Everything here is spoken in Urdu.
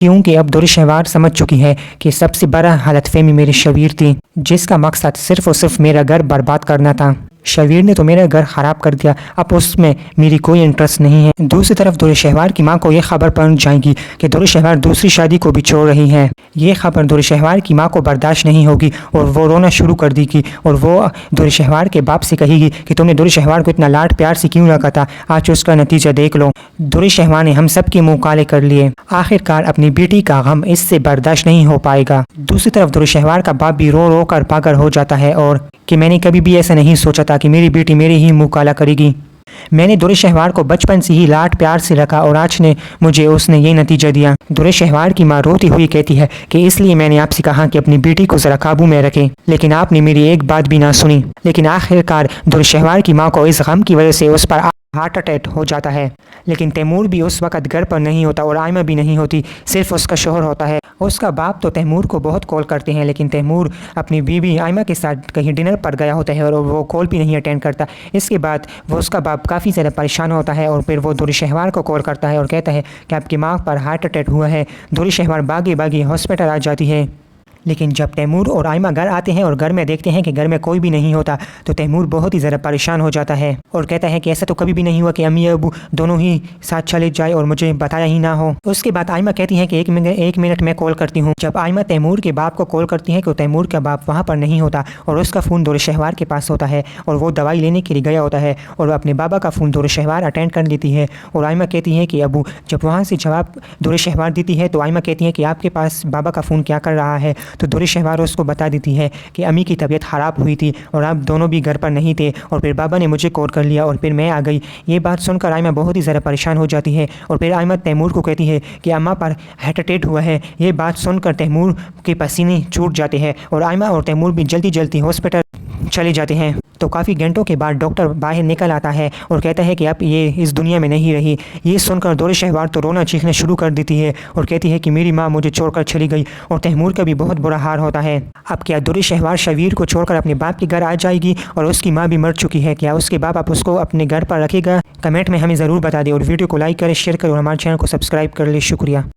کیونکہ اب دور شہوار سمجھ چکی ہے کہ سب سے بڑا غلط فہمی میری شبیر تھی، جس کا مقصد صرف اور صرف میرا گھر برباد کرنا تھا۔ شبیر نے تو میرا گھر خراب کر دیا، اب اس میں میری کوئی انٹرسٹ نہیں ہے۔ دوسری طرف دور شہوار کی ماں کو یہ خبر پہنچ جائے گی کہ دور شہوار دوسری شادی کو بھی چھوڑ رہی ہے۔ یہ خبر دور شہوار کی ماں کو برداشت نہیں ہوگی اور وہ رونا شروع کر دے گی اور وہ دور شہوار کے باپ سے کہے گی کہ تم نے دور شہوار کو اتنا لاڈ پیار سے کیوں رکھا تھا، آج اس کا نتیجہ دیکھ لو۔ دور شہوار نے ہم سب کے منہ کالے کر لیے۔ آخرکار اپنی بیٹی کا غم اس سے برداشت نہیں ہو پائے گا۔ دوسری طرف دور شہوار کا باپ بھی رو رو کر پاگل ہو جاتا ہے اور کہ میں نے کبھی بھی ایسا نہیں سوچا تھا کہ میری بیٹی میرے ہی منہ کالا کرے گی۔ میں نے دور شہوار کو بچپن سے ہی لاڈ پیار سے رکھا اور آج نے مجھے اس نے یہ نتیجہ دیا۔ دور شہوار کی ماں روتی ہوئی کہتی ہے کہ اس لیے میں نے آپ سے کہا کہ اپنی بیٹی کو ذرا قابو میں رکھیں، لیکن آپ نے میری ایک بات بھی نہ سنی۔ لیکن آخرکار دور شہوار کی ماں کو اس غم کی وجہ سے اس پر ہارٹ اٹیک ہو جاتا ہے۔ لیکن تیمور بھی اس وقت گھر پر نہیں ہوتا اور آئمہ بھی نہیں ہوتی، صرف اس کا شوہر ہوتا ہے۔ اس کا باپ تو تیمور کو بہت کال کرتے ہیں، لیکن تیمور اپنی بیوی آئمہ کے ساتھ کہیں ڈنر پر گیا ہوتا ہے اور وہ کال بھی نہیں اٹینڈ کرتا۔ اس کے بعد اس کا باپ کافی زیادہ پریشان ہوتا ہے اور پھر وہ دور شہوار کو کال کرتا ہے اور کہتا ہے کہ آپ کی ماں پر ہارٹ اٹیک ہوا ہے۔ دور شہوار بھاگی بھاگی ہاسپٹل آ جاتی ہے۔ لیکن جب تیمور اور آئمہ گھر آتے ہیں اور گھر میں دیکھتے ہیں کہ گھر میں کوئی بھی نہیں ہوتا تو تیمور بہت ہی زیادہ پریشان ہو جاتا ہے اور کہتا ہے کہ ایسا تو کبھی بھی نہیں ہوا کہ امی ابو دونوں ہی ساتھ چلے جائے اور مجھے بتایا ہی نہ ہو۔ اس کے بعد آئمہ کہتی ہے کہ ایک منٹ میں کال کرتی ہوں۔ جب آئمہ تیمور کے باپ کو کال کرتی ہے کہ تیمور کا باپ وہاں پر نہیں ہوتا اور اس کا فون دور شہوار کے پاس ہوتا ہے اور وہ دوائی لینے کے لیے گیا ہوتا ہے اور وہ اپنے بابا کا فون دور شہوار اٹینڈ کر لیتی ہے اور آئمہ کہتی ہے کہ ابو، جب وہاں سے جواب دور شہوار دیتی ہے تو آئمہ کہتی ہے کہ آپ کے پاس بابا کا فون کیا کر رہا ہے؟ تو دور شہوار اس کو بتا دیتی ہے کہ امی کی طبیعت خراب ہوئی تھی اور آپ دونوں بھی گھر پر نہیں تھے اور پھر بابا نے مجھے کال کر لیا اور پھر میں آ گئی۔ یہ بات سن کر آئمہ بہت ہی زیادہ پریشان ہو جاتی ہے اور پھر آئمہ تیمور کو کہتی ہے کہ اماں پر ہارٹ اٹیک ہوا ہے۔ یہ بات سن کر تیمور کے پسینے چھوٹ جاتے ہیں اور آئمہ اور تیمور بھی جلدی جلدی ہاسپٹل چلے جاتے ہیں۔ تو کافی گھنٹوں کے بعد ڈاکٹر باہر نکل آتا ہے اور کہتا ہے کہ اب یہ اس دنیا میں نہیں رہی۔ یہ سن کر دور شہوار تو رونا چیخنا شروع کر دیتی ہے اور کہتی ہے کہ میری ماں مجھے چھوڑ کر چلی گئی اور تیمور کا بھی بہت برا حال ہوتا ہے۔ اب کیا دور شہوار شبیر کو چھوڑ کر اپنے باپ کے گھر آ جائے گی اور اس کی ماں بھی مر چکی ہے؟ کیا اس کے باپ اب اس کو اپنے گھر پر رکھے گا؟ کمنٹ میں ہمیں ضرور بتا دیں اور ویڈیو کو لائک کریں، شیئر کریں اور ہمارے چینل کو سبسکرائب کر لیں۔ شکریہ۔